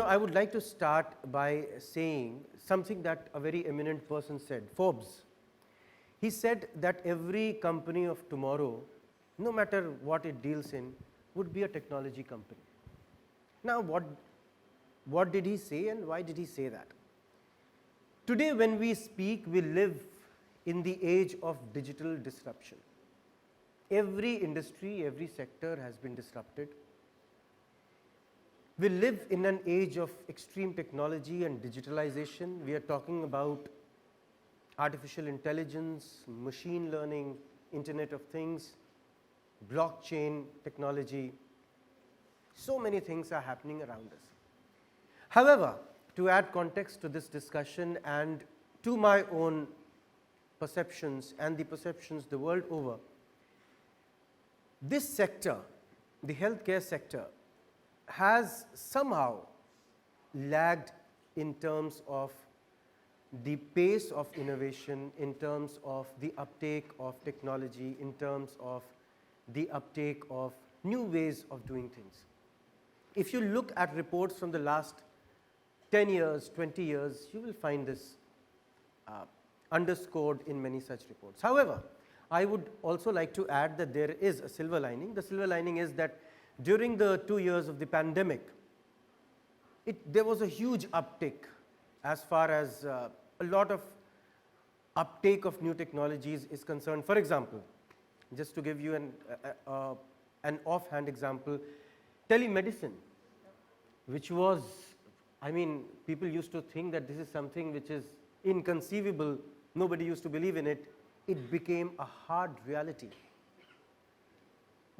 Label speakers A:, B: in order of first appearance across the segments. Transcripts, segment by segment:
A: I would like to start by saying something that a very eminent person said, Forbes. He said that every company of tomorrow, no matter what it deals in, would be a technology company. Now, what did he say and why did he say that? Today, when we speak, we live in the age of digital disruption. Every industry, every sector has been disrupted. We live in an age of extreme technology and digitalization. We are talking about artificial intelligence, machine learning, Internet of Things, blockchain technology. So many things are happening around us. However, to add context to this discussion and to my own perceptions and the perceptions the world over, this sector, the healthcare sector, has somehow lagged in terms of the pace of innovation, in terms of the uptake of technology, in terms of the uptake of new ways of doing things. If you look at reports from the last 10 years, 20 years, you will find this underscored in many such reports. However, I would also like to add that there is a silver lining. The silver lining is that during the 2 years of the pandemic, there was a huge uptick as far as a lot of uptake of new technologies is concerned. For example, just to give you an offhand example, telemedicine, which was, people used to think that this is something which is inconceivable, nobody used to believe in it. It became a hard reality,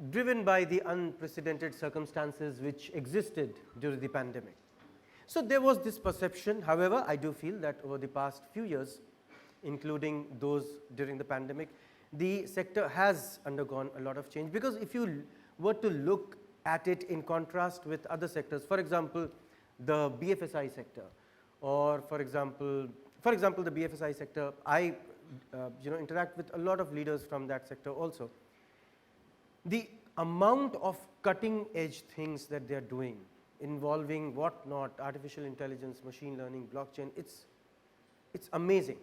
A: driven by the unprecedented circumstances which existed during the pandemic. So there was this perception. However, I do feel that over the past few years, including those during the pandemic, the sector has undergone a lot of change, because if you were to look at it in contrast with other sectors, for example, the BFSI sector, or for example the BFSI sector, I interact with a lot of leaders from that sector also. The amount of cutting edge things that they are doing, involving whatnot, artificial intelligence, machine learning, blockchain, it's amazing.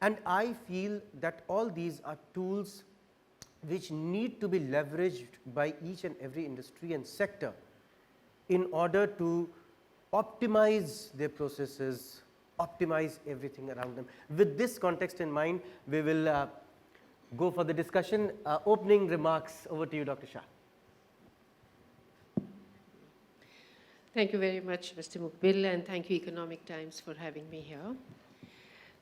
A: And I feel that all these are tools which need to be leveraged by each and every industry and sector in order to optimize their processes, optimize everything around them. With this context in mind, we will go for the discussion. Opening remarks, over to you, Dr. Shah.
B: Thank you very much, Mr. Muqbil, and thank you, Economic Times, for having me here.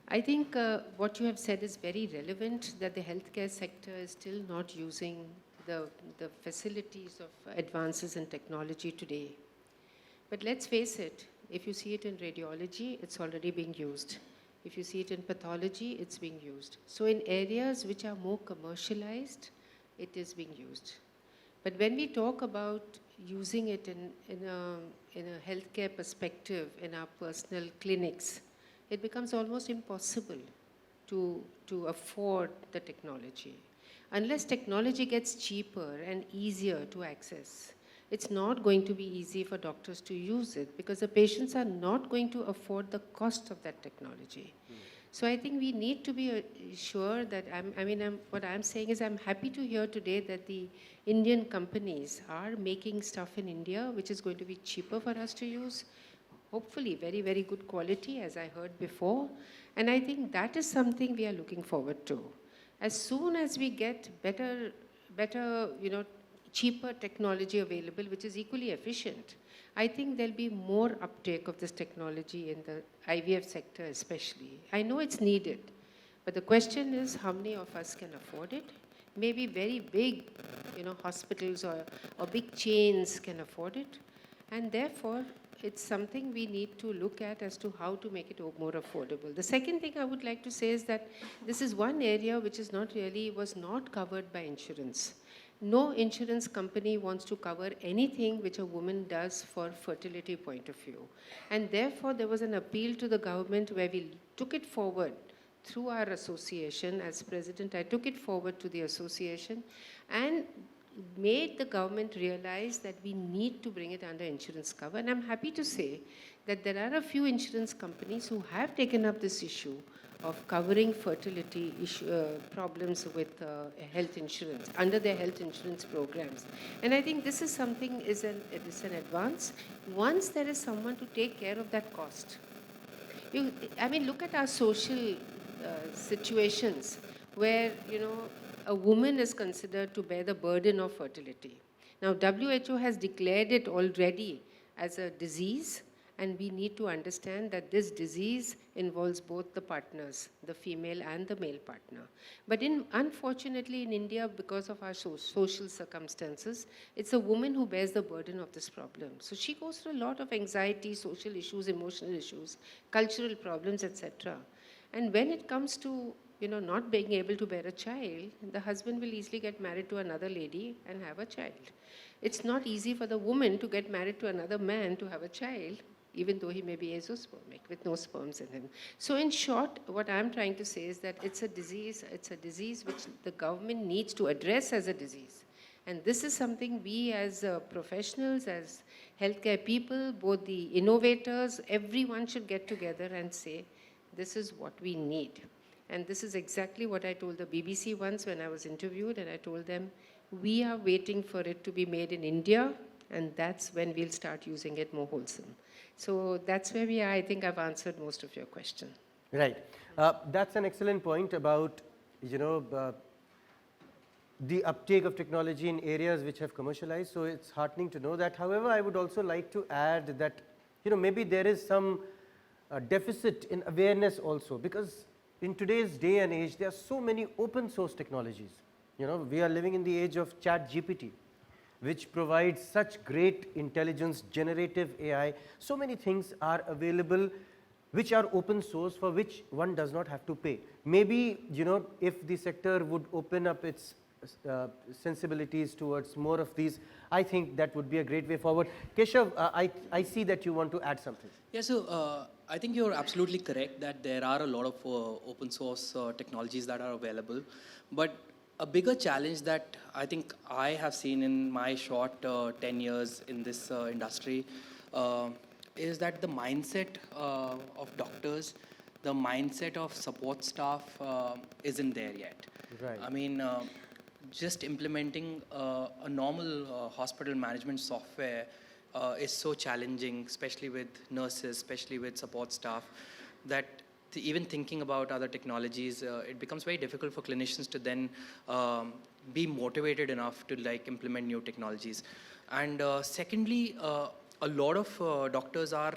B: I think what you have said is very relevant, that the healthcare sector is still not using the facilities of advances in technology today. But let's face it, if you see it in radiology, it's already being used. If you see it in pathology, it's being used. So in areas which are more commercialized, it is being used. But when we talk about using it in a healthcare perspective in our personal clinics, it becomes almost impossible to afford the technology. Unless technology gets cheaper and easier to access, it's not going to be easy for doctors to use it, because the patients are not going to afford the cost of that technology. So I think we need to be sure that, what I'm saying is I'm happy to hear today that the Indian companies are making stuff in India which is going to be cheaper for us to use, hopefully very, very good quality, as I heard before. And I think that is something we are looking forward to. As soon as we get better, cheaper technology available, which is equally efficient, I think there'll be more uptake of this technology in the IVF sector especially. I know it's needed, but the question is how many of us can afford it? Maybe very big, hospitals or big chains can afford it. And therefore, it's something we need to look at as to how to make it more affordable. The second thing I would like to say is that this is one area which is was not covered by insurance. No insurance company wants to cover anything which a woman does for fertility point of view. And therefore, there was an appeal to the government where we took it forward through our association. As president, I took it forward to the association and made the government realize that we need to bring it under insurance cover. And I'm happy to say that there are a few insurance companies who have taken up this issue of covering fertility problems with health insurance, under their health insurance programs. And I think this is something, it is an advance. Once there is someone to take care of that cost. I mean, look at our social situations where, a woman is considered to bear the burden of fertility. Now, WHO has declared it already as a disease, and we need to understand that this disease involves both the partners, the female and the male partner. But unfortunately in India, because of our social circumstances, it's a woman who bears the burden of this problem. So she goes through a lot of anxiety, social issues, emotional issues, cultural problems, etc. And when it comes to not being able to bear a child, the husband will easily get married to another lady and have a child. It's not easy for the woman to get married to another man to have a child, even though he may be azoospermic with no sperms in him. So in short, what I'm trying to say is that it's a disease which the government needs to address as a disease. And this is something we as professionals, as healthcare people, both the innovators, everyone should get together and say, this is what we need. And this is exactly what I told the BBC once when I was interviewed, and I told them, we are waiting for it to be made in India, and that's when we'll start using it more wholesome. So that's where we are. I think I've answered most of your question.
A: Right. That's an excellent point about, the uptake of technology in areas which have commercialized. So it's heartening to know that. However, I would also like to add that, maybe there is some deficit in awareness also, because in today's day and age, there are so many open source technologies. We are living in the age of ChatGPT, which provides such great intelligence, generative AI. So many things are available which are open source, for which one does not have to pay. Maybe, if the sector would open up its sensibilities towards more of these, I think that would be a great way forward. Keshav, I see that you want to add something.
C: Yeah, so I think you're absolutely correct that there are a lot of open source technologies that are available. But a bigger challenge that I think I have seen in my short 10 years in this industry is that the mindset of doctors, the mindset of support staff isn't there yet.
A: Right.
C: I mean, just implementing a normal hospital management software is so challenging, especially with nurses, especially with support staff, that even thinking about other technologies, it becomes very difficult for clinicians to then be motivated enough to implement new technologies. And secondly, a lot of doctors are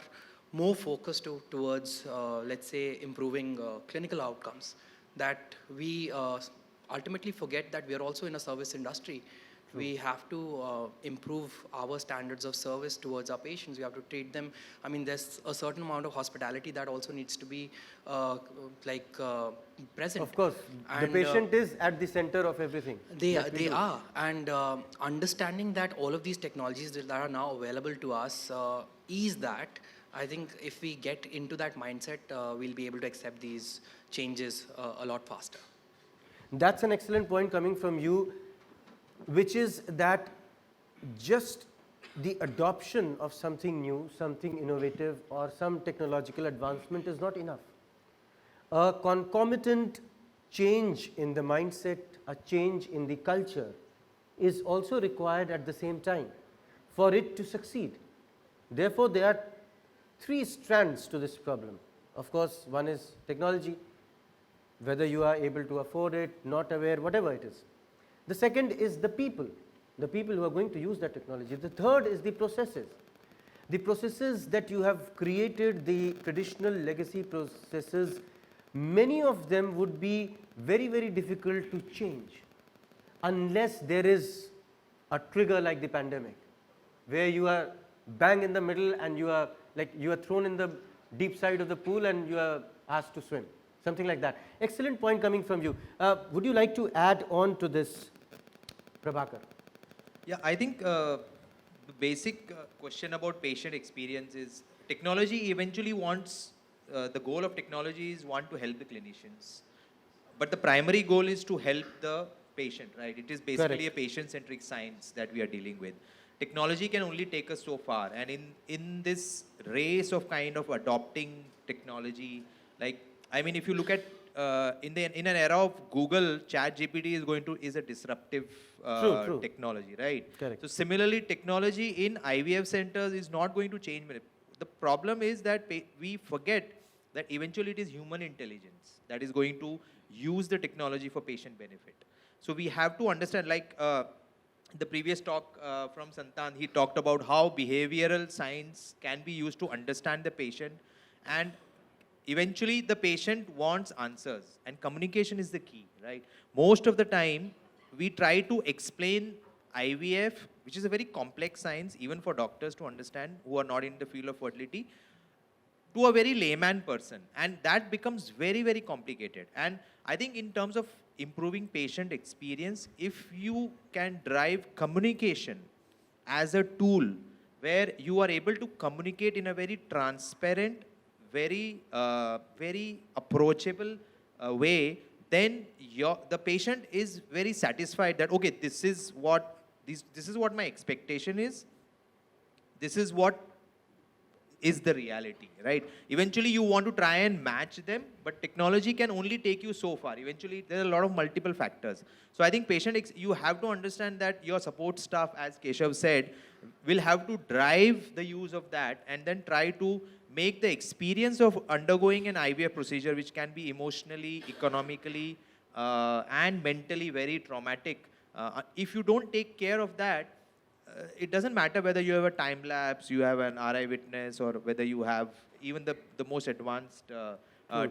C: more focused towards, let's say, improving clinical outcomes, that we ultimately forget that we are also in a service industry. We have to improve our standards of service towards our patients. We have to treat them. I mean, there's a certain amount of hospitality that also needs to be present.
A: Of course, and the patient is at the center of everything.
C: They are. And understanding that all of these technologies that are now available to us is that, I think if we get into that mindset, we'll be able to accept these changes a lot faster.
A: That's an excellent point coming from you, which is that just the adoption of something new, something innovative, or some technological advancement is not enough. A concomitant change in the mindset, a change in the culture is also required at the same time for it to succeed. Therefore, there are three strands to this problem. Of course, one is technology, whether you are able to afford it, not aware, whatever it is. The second is the people who are going to use that technology. The third is the processes. The processes that you have created, the traditional legacy processes, many of them would be very, very difficult to change unless there is a trigger like the pandemic, where you are bang in the middle and you are thrown in the deep side of the pool and you are asked to swim. Something like that. Excellent point coming from you. Would you like to add on to this, Prabhakar?
D: Yeah, I think the basic question about patient experience is technology eventually wants, the goal of technology is to help the clinicians. But the primary goal is to help the patient, right? It is basically
A: Correct.
D: a patient-centric science that we are dealing with. Technology can only take us so far, and in this race of kind of adopting technology, like, I mean, if you look at in an era of Google, ChatGPT is a disruptive
A: True.
D: technology, right?
A: Correct.
D: So similarly, technology in IVF centers is not going to change. The problem is that we forget that eventually it is human intelligence that is going to use the technology for patient benefit. So we have to understand, like the previous talk from Santan, he talked about how behavioral science can be used to understand the patient, and eventually the patient wants answers, and communication is the key, right? Most of the time, we try to explain IVF, which is a very complex science, even for doctors to understand who are not in the field of fertility, to a very layman person. And that becomes very, very complicated. And I think in terms of improving patient experience, if you can drive communication as a tool where you are able to communicate in a very transparent, very approachable way, then the patient is very satisfied that, okay, this is what my expectation is. This is what is the reality, right? Eventually you want to try and match them, but technology can only take you so far. Eventually there are a lot of multiple factors. So I think you have to understand that your support staff, as Keshav said, will have to drive the use of that and then try to make the experience of undergoing an IVF procedure, which can be emotionally, economically, and mentally very traumatic. If you don't take care of that, it doesn't matter whether you have a time lapse, you have an RI witness, or whether you have even the most advanced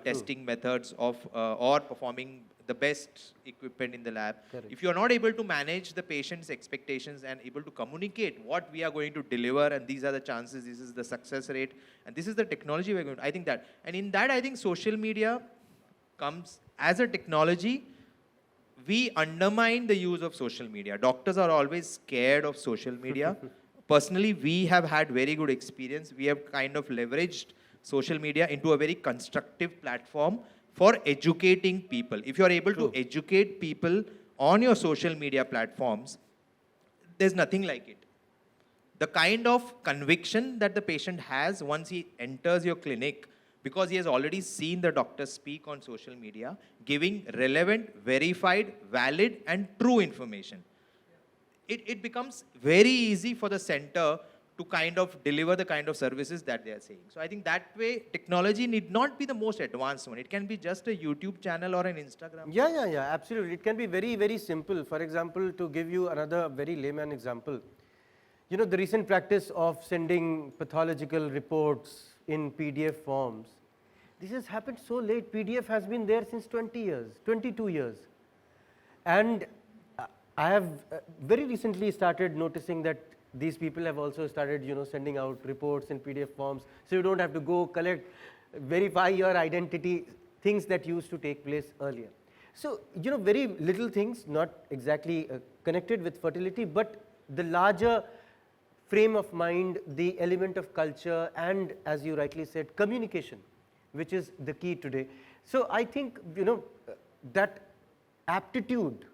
D: testing methods of or performing the best equipment in the lab.
A: Correct.
D: If you are not able to manage the patient's expectations and able to communicate what we are going to deliver, and these are the chances, this is the success rate, and this is the technology we're going to, I think that. And in that, I think social media comes as a technology. We undermine the use of social media. Doctors are always scared of social media. Personally, we have had very good experience. We have kind of leveraged social media into a very constructive platform for educating people. If you're able to educate people on your social media platforms, there's nothing like it. The kind of conviction that the patient has once he enters your clinic, because he has already seen the doctor speak on social media, giving relevant, verified, valid, and true information. It becomes very easy for the center to kind of deliver the kind of services that they are saying. So I think that way, technology need not be the most advanced one. It can be just a YouTube channel or an Instagram.
A: Yeah, absolutely. It can be very, very simple. For example, to give you another very layman example, you know, the recent practice of sending pathological reports in PDF forms, this has happened so late. PDF has been there since 20 years, 22 years. And I have very recently started noticing that these people have also started, you know, sending out reports in PDF forms. So you don't have to go collect, verify your identity, things that used to take place earlier. So, you know, very little things, not exactly connected with fertility, but the larger frame of mind, the element of culture, and as you rightly said, communication, which is the key today. So I think, you know, that aptitude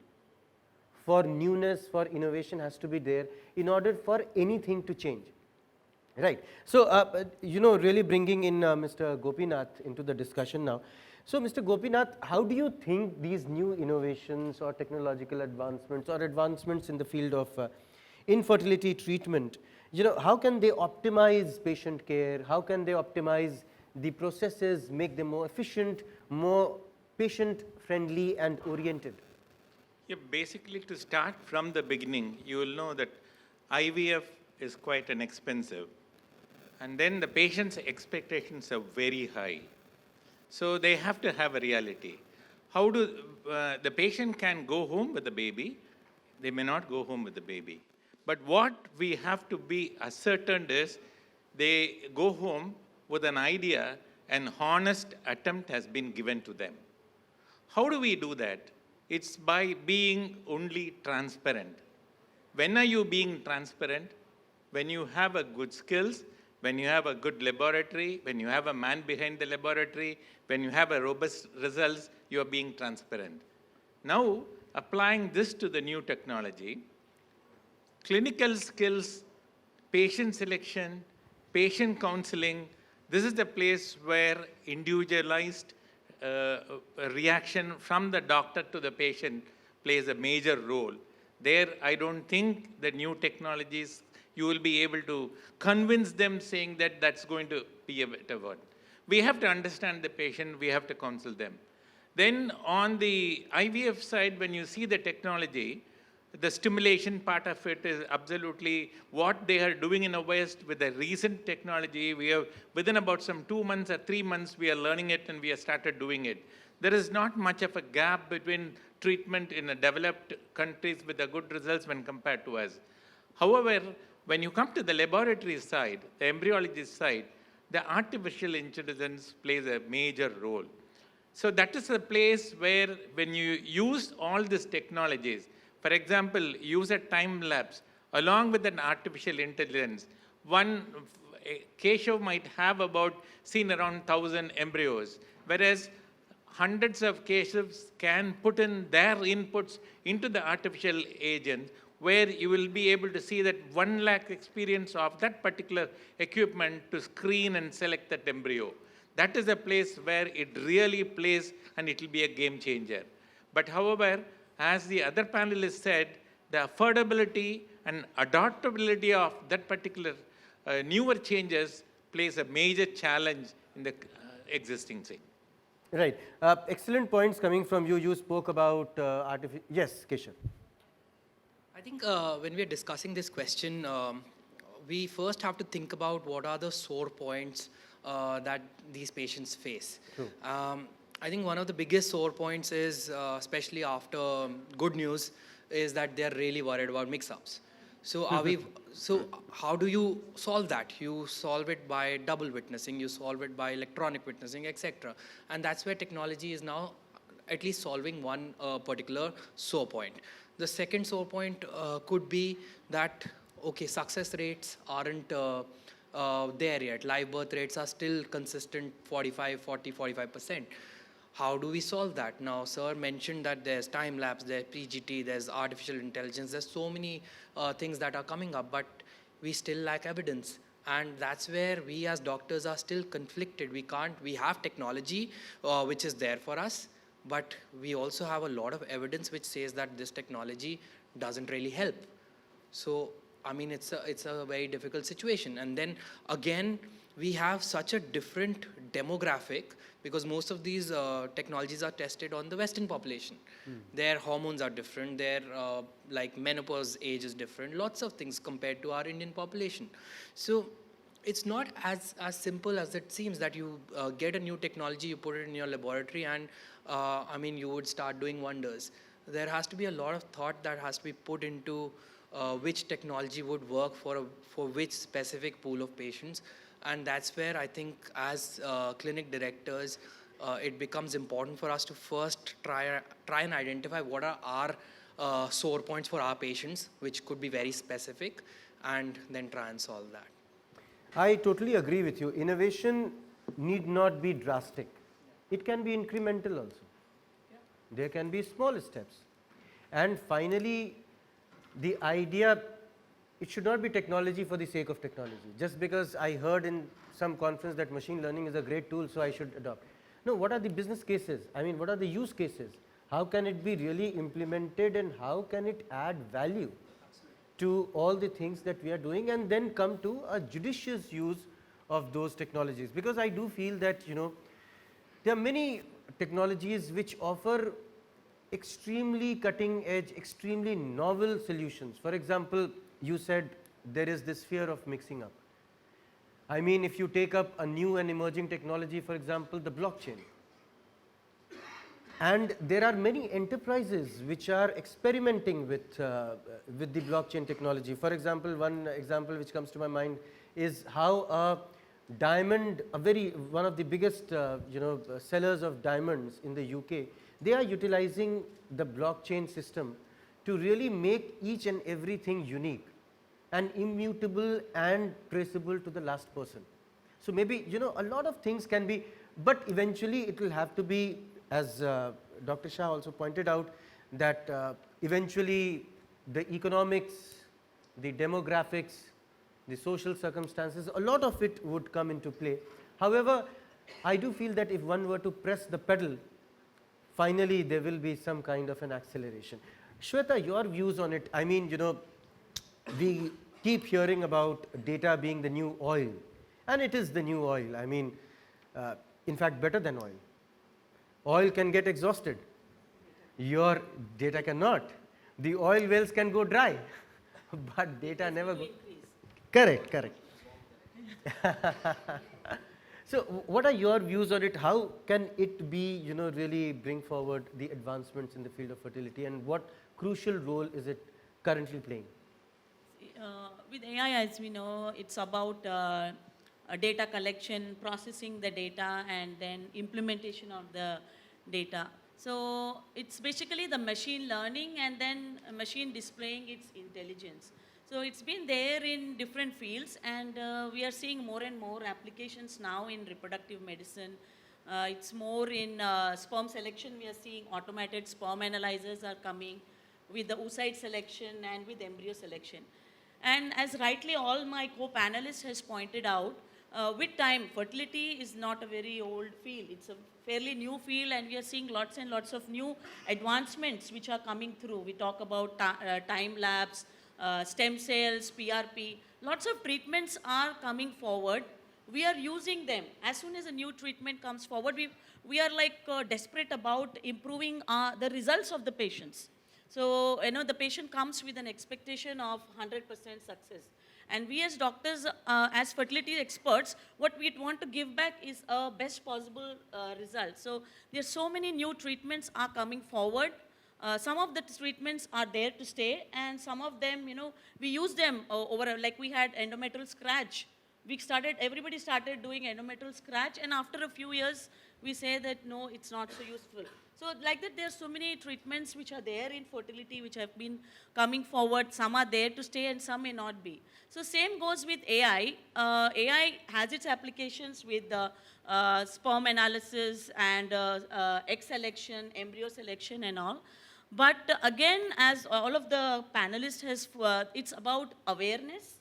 A: for newness, for innovation has to be there in order for anything to change, right? So, you know, really bringing in Mr. Gopinath into the discussion now. So, Mr. Gopinath, how do you think these new innovations or technological advancements or advancements in the field of infertility treatment, you know, how can they optimize patient care? How can they optimize the processes, make them more efficient, more patient-friendly and oriented?
E: Yeah, basically, to start from the beginning, you will know that IVF is quite an expensive, and then the patient's expectations are very high. So they have to have a reality. How do the patient can go home with the baby? They may not go home with the baby. But what we have to be ascertained is they go home with an idea, an honest attempt has been given to them. How do we do that? It's by being only transparent. When are you being transparent? When you have a good skills, when you have a good laboratory, when you have a man behind the laboratory, when you have a robust results, you are being transparent. Now, applying this to the new technology, clinical skills, patient selection, patient counseling, this is the place where individualized reaction from the doctor to the patient plays a major role. There, I don't think the new technologies, you will be able to convince them saying that that's going to be a better one. We have to understand the patient, we have to counsel them. Then on the IVF side, when you see the technology, the stimulation part of it is absolutely what they are doing in the West with the recent technology. We have, within about some 2 months or 3 months, we are learning it and we have started doing it. There is not much of a gap between treatment in the developed countries with the good results when compared to us. However, when you come to the laboratory side, the embryology side, the artificial intelligence plays a major role. So that is a place where when you use all these technologies, for example, use a time lapse along with an artificial intelligence, Keshav might have seen around 1,000 embryos, whereas hundreds of Keshavs can put in their inputs into the artificial agent, where you will be able to see that 1 lakh experience of that particular equipment to screen and select that embryo. That is a place where it really plays and it will be a game changer. But however, as the other panelists said, the affordability and adaptability of that particular newer changes plays a major challenge in the existing thing.
A: Right. Excellent points coming from you. You spoke about artificial. Yes, Keshav.
C: I think when we're discussing this question, we first have to think about what are the sore points that these patients face. I think one of the biggest sore points is, especially after good news, is that they're really worried about mix-ups. So how do you solve that? You solve it by double witnessing, you solve it by electronic witnessing, etc. And that's where technology is now at least solving one particular sore point. The second sore point could be that, okay, success rates aren't there yet. Live birth rates are still consistent 45%. How do we solve that? Now, sir mentioned that there's time lapse, there's PGT, there's artificial intelligence, there's so many things that are coming up, but we still lack evidence. And that's where we as doctors are still conflicted. We have technology which is there for us, but we also have a lot of evidence which says that this technology doesn't really help. So, I mean, it's a very difficult situation. And then again, we have such a different demographic because most of these technologies are tested on the Western population. Their hormones are different, their like menopause age is different, lots of things compared to our Indian population. So it's not as simple as it seems that you get a new technology, you put it in your laboratory and I mean, you would start doing wonders. There has to be a lot of thought that has to be put into which technology would work for which specific pool of patients. And that's where I think as clinic directors, it becomes important for us to first try and identify what are our sore points for our patients, which could be very specific, and then try and solve that.
A: I totally agree with you. Innovation need not be drastic. It can be incremental also. There can be small steps. And finally, the idea, it should not be technology for the sake of technology. Just because I heard in some conference that machine learning is a great tool, so I should adopt. No, what are the business cases? I mean, what are the use cases? How can it be really implemented and how can it add value to all the things that we are doing, and then come to a judicious use of those technologies? Because I do feel that, you know, there are many technologies which offer extremely cutting edge, extremely novel solutions. For example, you said there is this fear of mixing up. I mean, if you take up a new and emerging technology, for example, the blockchain, and there are many enterprises which are experimenting with the blockchain technology. For example, one example which comes to my mind is how a diamond, one of the biggest sellers of diamonds in the UK, they are utilizing the blockchain system to really make each and everything unique and immutable and traceable to the last person. So maybe, you know, a lot of things can be, but eventually it will have to be, as Dr. Shah also pointed out, that eventually the economics, the demographics, the social circumstances, a lot of it would come into play. However, I do feel that if one were to press the pedal, finally there will be some kind of an acceleration. Sweta, your views on it? I mean, we keep hearing about data being the new oil, and it is the new oil. I mean, in fact, better than oil. Oil can get exhausted. Your data cannot. The oil wells can go dry, but data never go. Correct, correct. So, what are your views on it? How can it be, really bring forward the advancements in the field of fertility, and what crucial role is it currently playing?
F: With AI, as we know, it's about data collection, processing the data, and then implementation of the data. So it's basically the machine learning and then a machine displaying its intelligence. So it's been there in different fields, and we are seeing more and more applications now in reproductive medicine. It's more in sperm selection. We are seeing automated sperm analyzers are coming with the oocyte selection and with embryo selection. And as rightly all my co-panelists has pointed out, with time, fertility is not a very old field. It's a fairly new field, and we are seeing lots and lots of new advancements which are coming through. We talk about time lapse, stem cells, PRP. Lots of treatments are coming forward. We are using them. As soon as a new treatment comes forward, we are like desperate about improving the results of the patients. So, the patient comes with an expectation of 100% success. And we as doctors, as fertility experts, what we want to give back is a best possible result. So, there are so many new treatments are coming forward. Some of the treatments are there to stay, and some of them, we use them over, like we had endometrial scratch. Everybody started doing endometrial scratch, and after a few years, we say that no, it's not so useful. So like that, there are so many treatments which are there in fertility, which have been coming forward. Some are there to stay and some may not be. So same goes with AI. AI has its applications with sperm analysis and egg selection, embryo selection and all. But again, as all of the panelists has, it's about awareness,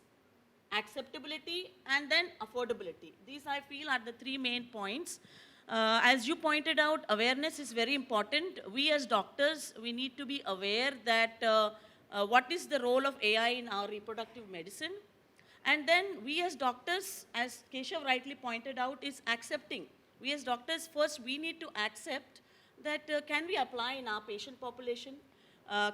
F: acceptability, and then affordability. These I feel are the three main points. As you pointed out, awareness is very important. We as doctors, we need to be aware that what is the role of AI in our reproductive medicine. And then we as doctors, as Keshav rightly pointed out, is accepting. We as doctors, first we need to accept that can we apply in our patient population?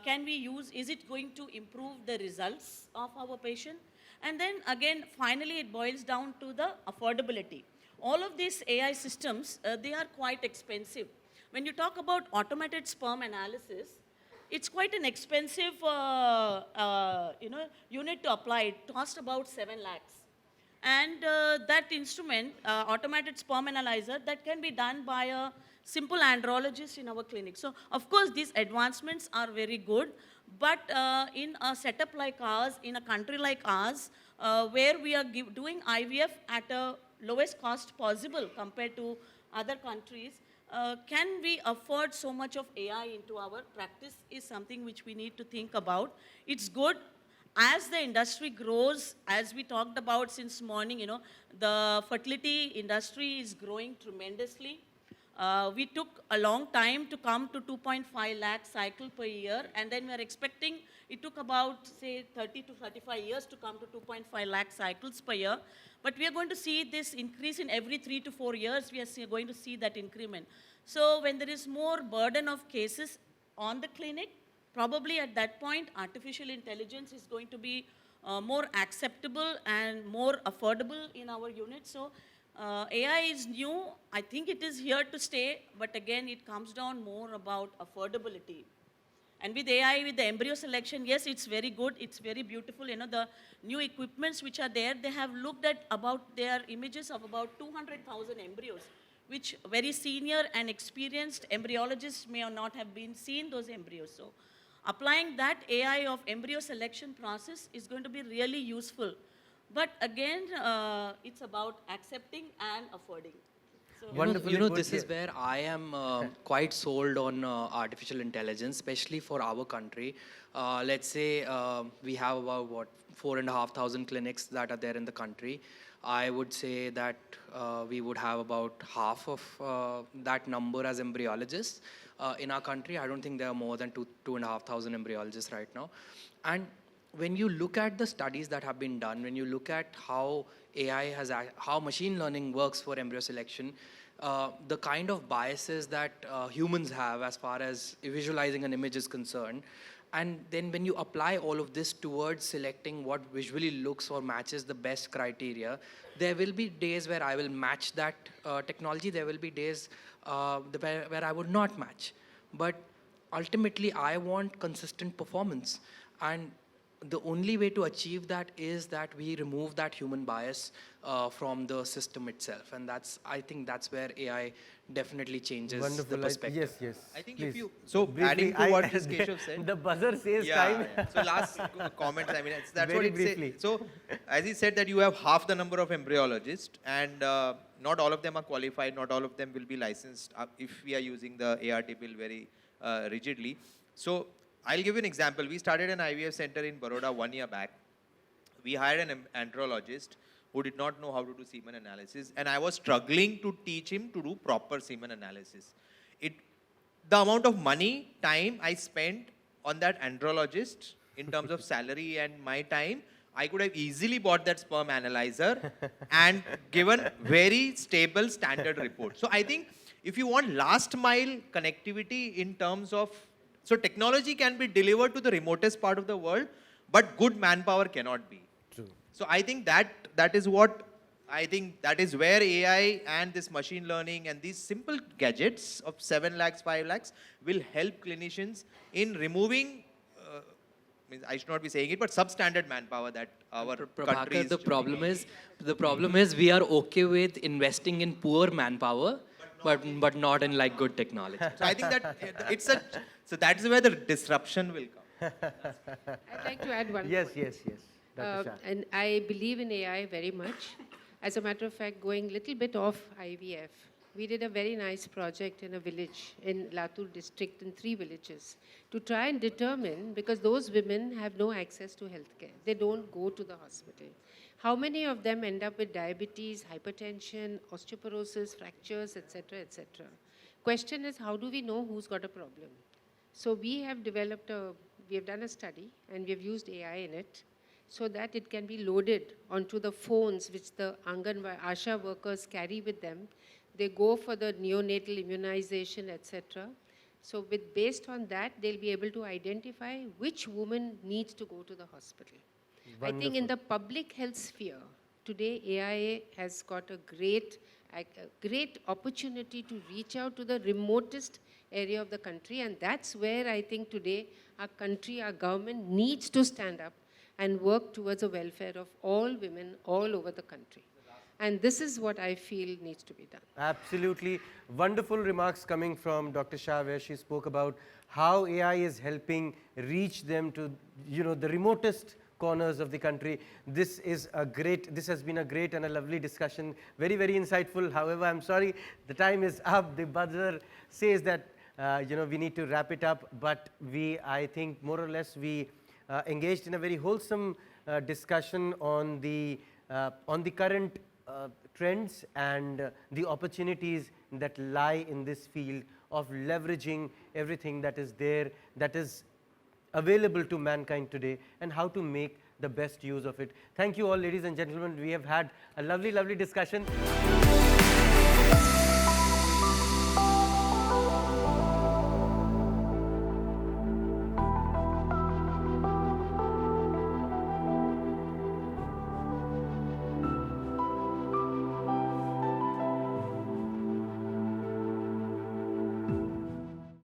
F: Can we use, is it going to improve the results of our patient? And then again, finally it boils down to the affordability. All of these AI systems, they are quite expensive. When you talk about automated sperm analysis, it's quite an expensive unit to apply. It costs about 7 lakhs. And that instrument, automated sperm analyzer, that can be done by a simple andrologist in our clinic. So, of course, these advancements are very good, but in a setup like ours, in a country like ours, where we are doing IVF at a lowest cost possible compared to other countries, can we afford so much of AI into our practice is something which we need to think about. It's good. As the industry grows, as we talked about since morning, the fertility industry is growing tremendously. We took a long time to come to 2.5 lakh cycle per year, and then we are expecting it took about, say, 30 to 35 years to come to 2.5 lakh cycles per year. But we are going to see this increase in every 3 to 4 years. We are going to see that increment. So when there is more burden of cases on the clinic, probably at that point, artificial intelligence is going to be more acceptable and more affordable in our unit. So AI is new. I think it is here to stay, but again, it comes down more about affordability. And with AI, with the embryo selection, yes, it's very good. It's very beautiful. The new equipments which are there, they have looked at about their images of about 200,000 embryos, which very senior and experienced embryologists may or not have been seen those embryos. So applying that AI of embryo selection process is going to be really useful. But again, it's about accepting and affording.
A: Wonderfully
C: You know,
A: put,
C: this is
A: yeah.
C: where I am quite sold on artificial intelligence, especially for our country. Let's say we have about, what, 4,500 clinics that are there in the country. I would say that we would have about half of that number as embryologists in our country. I don't think there are more than 2,500 embryologists right now. And when you look at the studies that have been done, when you look at how how machine learning works for embryo selection, the kind of biases that humans have as far as visualizing an image is concerned, and then when you apply all of this towards selecting what visually looks or matches the best criteria, there will be days where I will match that technology, there will be days where I would not match. But ultimately, I want consistent performance. And the only way to achieve that is that we remove that human bias from the system itself. And I think that's where AI definitely changes
A: Wonderful.
C: the perspective.
A: Yes, yes.
D: I think
A: Please.
D: if you, so
A: Briefly,
D: adding to what this Keshav said.
A: The buzzer says
D: Yeah,
A: time.
D: yeah. So last comments, I mean, that's
A: Very
D: what it
A: briefly.
D: says. So as he said that you have half the number of embryologists and not all of them are qualified, not all of them will be licensed if we are using the ART bill very rigidly. So I'll give you an example. We started an IVF center in Baroda 1 year back. We hired an andrologist who did not know how to do semen analysis, and I was struggling to teach him to do proper semen analysis. The amount of money, time I spent on that andrologist in terms of salary and my time, I could have easily bought that sperm analyzer and given very stable standard report. So I think if you want last mile connectivity in terms of, so technology can be delivered to the remotest part of the world, but good manpower cannot be.
A: True.
D: So I think that is what, I think that is where AI and this machine learning and these simple gadgets of 7 lakhs, 5 lakhs will help clinicians in removing, I should not be saying it, but substandard manpower that our country
C: Prabhakar,
D: is.
C: the problem is we are okay with investing in poor manpower, but not in like good technology.
D: So I think that so that's where the disruption will come.
B: I'd like to add one
A: Yes,
B: point.
A: yes, yes. Dr. Shah.
B: And I believe in AI very much. As a matter of fact, going a little bit off IVF, we did a very nice project in a village in Latur district in 3 villages to try and determine, because those women have no access to healthcare. They don't go to the hospital. How many of them end up with diabetes, hypertension, osteoporosis, fractures, etc., etc. Question is, how do we know who's got a problem? So we have done a study and we have used AI in it so that it can be loaded onto the phones which the ASHA workers carry with them. They go for the neonatal immunization, etc. So based on that, they'll be able to identify which woman needs to go to the hospital. I think in the public health sphere, today AIA has got a great opportunity to reach out to the remotest area of the country, and that's where I think today our country, our government needs to stand up and work towards the welfare of all women all over the country. And this is what I feel needs to be done.
A: Absolutely wonderful remarks coming from Dr. Shah, where she spoke about how AI is helping reach them to, the remotest corners of the country. This has been a great and a lovely discussion. Very, very insightful. However, I'm sorry, the time is up. The buzzer says that, we need to wrap it up, but I think more or less we engaged in a very wholesome discussion on the current trends and the opportunities that lie in this field of leveraging everything that is there, that is available to mankind today, and how to make the best use of it. Thank you all, ladies and gentlemen. We have had a lovely, lovely discussion.